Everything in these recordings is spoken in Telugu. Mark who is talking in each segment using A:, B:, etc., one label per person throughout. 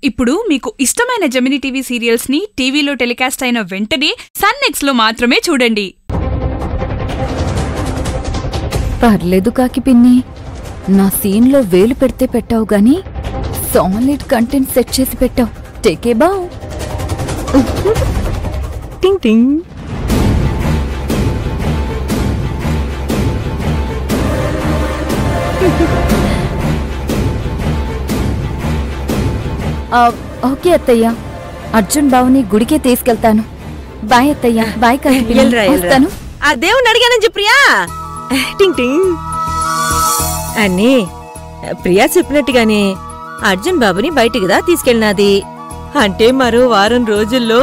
A: ఇప్పుడు మీకు ఇష్టమైన జెమినీ టీవీ సీరియల్స్ ని టీవీలో టెలికాస్ట్ అయిన వెంటనే సన్ నెక్స్ట్ లో మాత్రమే చూడండి.
B: పర్లేదు కాకి పిన్ని, నా సీన్లో వేలు పెడితే పెట్టావు గాని సాలిడ్ కంటెంట్ సెట్ చేసి పెట్టావు. టేకే బావ్.
C: టింగ్ టింగ్.
B: ఓకే అత్తయ్య, అర్జున్ బావుని గుడికే తీసుకెళ్తాను. బాయ్ అత్తయ్య. బాయ్ కాను.
C: ఆ దేవుని అడిగానని ప్రియా. టింగ్ టింగ్. అన్నీ ప్రియా చెప్పినట్టుగానే అర్జున్ బాబుని బయటికిదా తీసుకెళ్ళినాది. అంటే మరో వారం రోజుల్లో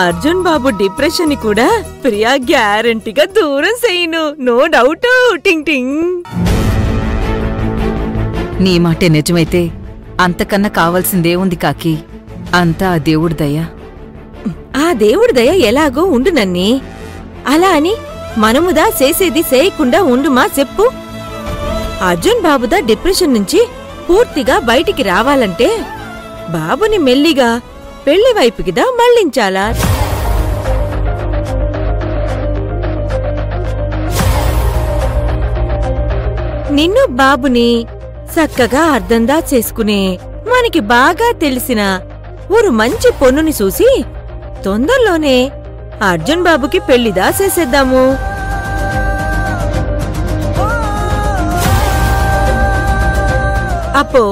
C: అర్జున్ బాబు డిప్రెషన్ ని కూడా ప్రియా గ్యారంటీగా దూరం చేయను. No doubt. టింగ్ టింగ్.
D: నీ మాటే నిజమైతే అంతకన్నా కావాల్సిందేముంది కాకి? అంతా ఆ దేవుడి దయ.
C: ఆ దేవుడి దయ ఎలాగో ఉండు నన్ని. అలా అని మనముదా చేసేది చేయకుండా ఉండుమా చెప్పు. అర్జున్ బాబుదా డిప్రెషన్ నుంచి పూర్తిగా బయటికి రావాలంటే బాబుని మెల్లిగా పెళ్లి వైపుకిదా మళ్లించాలా. నిన్ను బాబుని చక్కగా అర్థందా చేసుకునే మనకి బాగా తెలిసిన ఊరు మంచి పొన్నుని చూసి తొందరలోనే అర్జున్ బాబుకి పెళ్లిదా చేసేద్దాము. అప్పో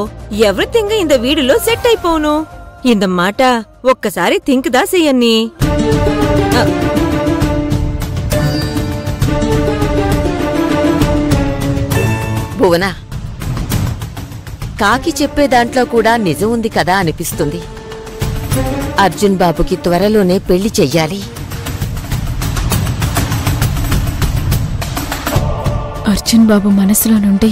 C: ఎవ్రీథింగ్ ఇంద వీడిలో సెట్ అయిపోను. ఇంద మాట ఒక్కసారి థింక్ దా చెయ్యన్ని.
E: భువనా, కాకి చెప్పే దాంట్లో కూడా నిజం ఉంది కదా అనిపిస్తుంది. అర్జున్ బాబుకి త్వరలోనే పెళ్లి చెయ్యాలి.
B: అర్జున్ బాబు మనసులో నుండి